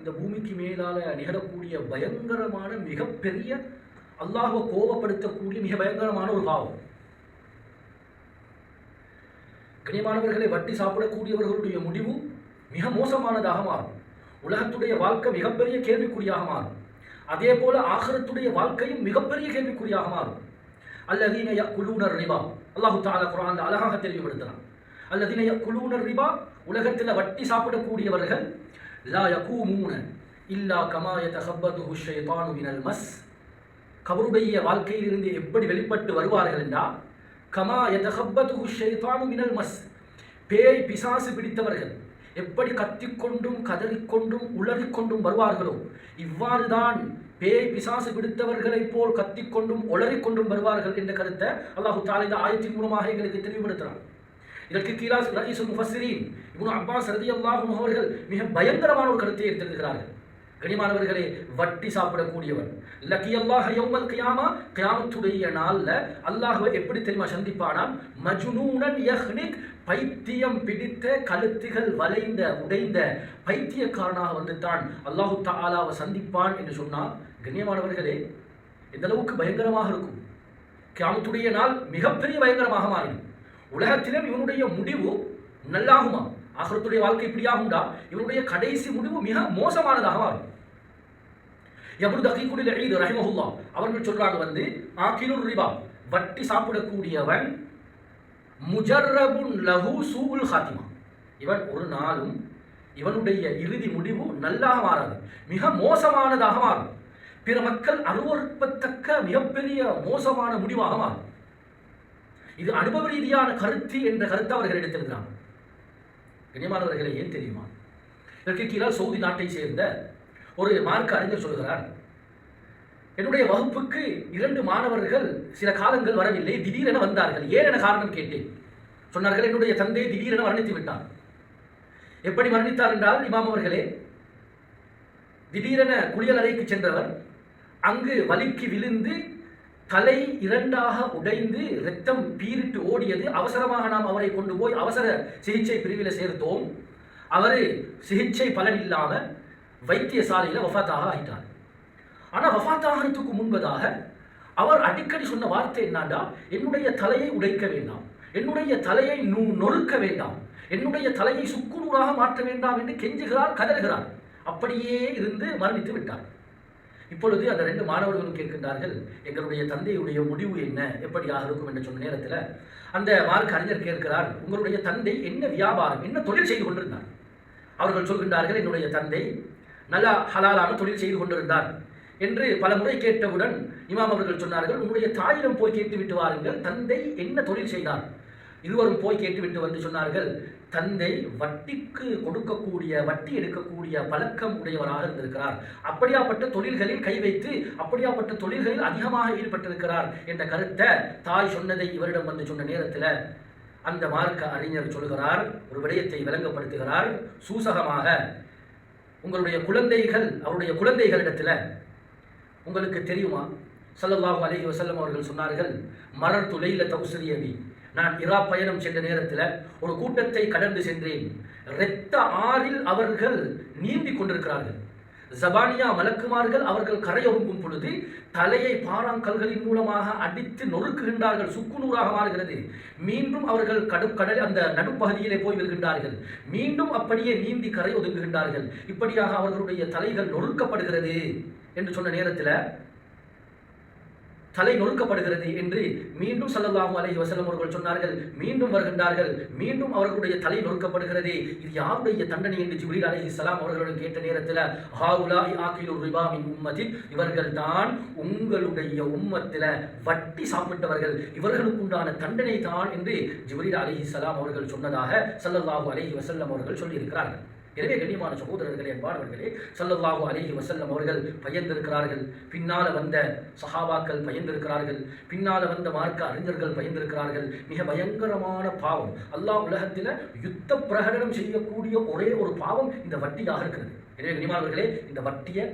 இந்த பூமிக்கு மேலால நிகழக்கூடிய பயங்கரமான மிகப்பெரிய அல்லாஹ்வை கோபப்படுத்தக்கூடிய மிக பயங்கரமான ஒரு பாவம். கண்ணியமானவர்களை, வட்டி சாப்பிடக்கூடியவர்களுடைய முடிவு மிக மோசமானதாக மாறும். உலகத்துடைய வாழ்க்கை மிகப்பெரிய கேள்விக்குறியாக மாறும். அதே போல ஆகிரத்துடைய வாழ்க்கையும் மிகப்பெரிய கேள்விக்குறியாக மாறும். அல்லதீன யக்குலூன ரிபா, அல்லாஹு தஆலா குர்ஆன்ல அழகாக தெளிவுபடுத்துறான். அல்லதீன யக்குலூன ரிபா, உலகத்தில் வட்டி சாப்பிடக்கூடியவர்கள் லா யகூமூன இல்லா கமா யதகப்பதுஹு ஷைத்தானு மினல் மஸ், கபருடைய வாழ்க்கையிலிருந்து எப்படி வெளிப்பட்டு வருவார்கள் என்றால் கமா யதகப்பதுஹு ஷைத்தானு மினல் மஸ், பேய் பிசாசு பிடித்தவர்கள் எப்படி கத்திக்கொண்டும் கதறிக்கொண்டும் உளறிக்கொண்டும் வருவார்களோ இவ்வாறுதான் பேய் பிசாசு பிடித்தவர்களைப் போல் கத்திக்கொண்டும் உளறிக்கொண்டும் வருவார்கள் என்ற கருத்தை அல்லாஹு தஆலா இந்த ஆயத்தின் மூலமாக எங்களுக்கு தெளிவுபடுத்துகிறார். இதற்கு கீழாஸ் ரஈசுல் முஃபஸ்ஸிரீன் இப்னு அப்பாஸ் ரலியல்லாஹு அன்ஹு அவர்கள் மிக பயங்கரமான ஒரு கருத்தை எடுத்திருக்கிறார்கள். கனிமானவர்களே, வட்டி சாப்பிடக்கூடியவன் லக்கியல்லாஹ யௌமல் கியாமா, கியாமத்துடைய நாள்ல அல்லாஹ்வை எப்படி தெரியுமா சந்திப்பானாம்? மஜ்னூனன் யஹ்னிக், பைத்தியம் பிடித்த கழுத்துகள் வளைந்த உடைந்த பைத்தியக்காரனாக வந்துட்டான் அல்லாஹு தஆலாவை சந்திப்பான் என்று சொன்னால், கண்ணியமானவர்களே, எந்த அளவுக்கு பயங்கரமாக இருக்கும். கியாமத்துடைய நாள் மிகப்பெரிய பயங்கரமாக மாறிடும். உலகத்திலும் இவனுடைய முடிவு நல்லாகுமா? ஆகிரத்துடைய வாழ்க்கை இப்படியாகும்டா, இவனுடைய கடைசி முடிவு மிக மோசமானதாக மாறும். யப்னு தகீகுல் ஈத் ரஹிமஹுல்லாஹ் அவர்கள் சொல்றாங்க, ஆகிலுர் ரிபா, வட்டி சாப்பிடக்கூடியவன் முஜர்ரபுன் லஹு சூஉல் ஹாத்திமா, இவன் ஒரு நாளும் இவனுடைய இறுதி முடிவு நல்லாக மாறாது, மிக மோசமானதாக மாறும். பிற மக்கள் அருவருப்பத்தக்க மிகப்பெரிய மோசமான முடிவாக மாறும். இது அனுபவ ரீதியான கருத்து என்ற கருத்தை அவர்கள் எடுத்திருக்கிறாங்க. கண்ணியமானவர்களே, ஏன் தெரியுமா? இதற்கு கீழால் சவுதி நாட்டை சேர்ந்த ஒரு மார்க்க அறிஞர் சொல்கிறார், என்னுடைய வகுப்புக்கு 2 மாணவர்கள் சில காலங்கள் வரவில்லை, திடீரென வந்தார்கள். ஏன் என காரணம் கேட்டேன். சொன்னார்கள், என்னுடைய தந்தை திடீரென மரணித்து விட்டார். எப்படி மரணித்தார் என்றால், இமாம் அவர்களே, திடீரென குளியலறைக்கு சென்றவர் அங்கு வலிக்கு விழுந்து தலை 2ஆக உடைந்து இரத்தம் பீரிட்டு ஓடியது. அவசரமாக நாம் அவரை கொண்டு போய் அவசர சிகிச்சை பிரிவில் சேர்த்தோம். அவர் சிகிச்சை பலன் இல்லாமல் வைத்தியசாலையில் வஃபாத்தாக ஆகிட்டார். ஆனால் வஃபாத்தாகிறதுக்கு முன்பதாக அவர் அடிக்கடி சொன்ன வார்த்தை என்னன்னா, என்னுடைய தலையை உடைக்க வேண்டாம், என்னுடைய தலையை நொறுக்க வேண்டாம், என்னுடைய தலையை சுக்குநூறாக மாற்ற வேண்டாம் என்று கெஞ்சுகிறார், கதறுகிறார். அப்படியே இருந்து மரணித்து விட்டார். இப்பொழுது அந்த 2 மாணவர்களும் கேட்கின்றார்கள், எங்களுடைய தந்தையுடைய முடிவு என்ன, எப்படியாக இருக்கும் என்று சொன்ன நேரத்தில் அந்த மார்க்க அறிஞர் கேட்கிறார், உங்களுடைய தந்தை என்ன வியாபாரம், என்ன தொழில் செய்து கொண்டிருந்தார்? அவர்கள் சொல்கின்றார்கள், என்னுடைய தந்தை நல்ல ஹலாலான தொழில் செய்து கொண்டிருந்தார் என்று பல முறை கேட்டவுடன் இமாம் அவர்கள் சொன்னார்கள், உங்களுடைய தாயிடம் போய் கேட்டுவிட்டு வாருங்கள், தந்தை என்ன தொழில் செய்தார். இருவரும் போய் கேட்டுவிட்டு வந்து சொன்னார்கள், தந்தை வட்டிக்கு கொடுக்கக்கூடிய வட்டி எடுக்கக்கூடிய பழக்கம் உடையவராக இருந்திருக்கிறார், அப்படியாப்பட்ட தொழில்களில் கை வைத்து அப்படியாப்பட்ட தொழில்களில் அதிகமாக ஈடுபட்டிருக்கிறார் என்ற கருத்தை தாய் சொன்னதை இவரிடம் வந்து சொன்ன நேரத்தில் அந்த மார்க்க அறிஞர் சொல்கிறார், ஒரு விடயத்தை விளங்கப்படுத்துகிறார் சூசகமாக. உங்களுடைய குழந்தைகள், அவருடைய குழந்தைகளிடத்தில் உங்களுக்கு தெரியுமா, ஸல்லல்லாஹு அலைஹி வஸல்லம் அவர்கள் சொன்னார்கள், மரர் துலைல தௌசரியவி, நான் இரா பயணம் சென்ற நேரத்தில் ஒரு கூட்டத்தை கடந்து சென்றேன். இரத்த ஆறில் அவர்கள் நீந்தி கொண்டிருக்கிறார்கள். ஜபானியா மலக்குமார்கள் அவர்கள் கரையொருங்கும் பொழுது தலையை பாறாங்கல்களின் மூலமாக அடித்து நொறுக்குகின்றார்கள், சுக்குநூறாக மாறுகிறது. மீண்டும் அவர்கள் கடல் அந்த நடுப்பகுதியிலே போய் விழுகின்றார்கள், மீண்டும் அப்படியே நீந்தி கரை ஒதுங்குகின்றார்கள். இப்படியாக அவர்களுடைய தலைகள் நொறுக்கப்படுகிறது என்று சொன்ன நேரத்தில், தலை நொறுக்கப்படுகிறது என்று மீண்டும் ஸல்லல்லாஹு அலைஹி வஸல்லம் அவர்கள் சொன்னார்கள். மீண்டும் வருகின்றார்கள், மீண்டும் அவர்களுடைய தலை நொறுக்கப்படுகிறது. இது யாருடைய தண்டனை என்று ஜிப்ரீல் அலைஹிஸ்ஸலாம் அவர்களுடன் கேட்ட நேரத்தில், ஹாஉலாஇ ஆகிலுர் ரிபா மின் உம்மதி, இவர்கள் தான் உங்களுடைய உம்மத்தில் வட்டி சாப்பிட்டவர்கள், இவர்களுக்கு உண்டான தண்டனை தான் என்று ஜிப்ரீல் அலைஹிஸ்ஸலாம் அவர்கள் சொன்னதாக ஸல்லல்லாஹு அலைஹி வஸல்லம் அவர்கள் சொல்லியிருக்கிறார்கள். எனவே கண்ணியமான சகோதரர்களே, அன்பானவர்களே, ஸல்லல்லாஹு அலைஹி வஸல்லம் அவர்கள் பயந்திருக்கிறார்கள், பின்னால வந்த சஹாபாக்கள் பயந்திருக்கிறார்கள், பின்னால வந்த மார்க்க அறிஞர்கள் பயந்திருக்கிறார்கள். மிக பயங்கரமான பாவம். அல்லாஹ் உலகத்தில் யுத்த பிரகடனம் செய்யக்கூடிய ஒரே ஒரு பாவம் இந்த வட்டியாக இருக்கிறது. எனவே கண்ணியமானவர்களே, இந்த வட்டியை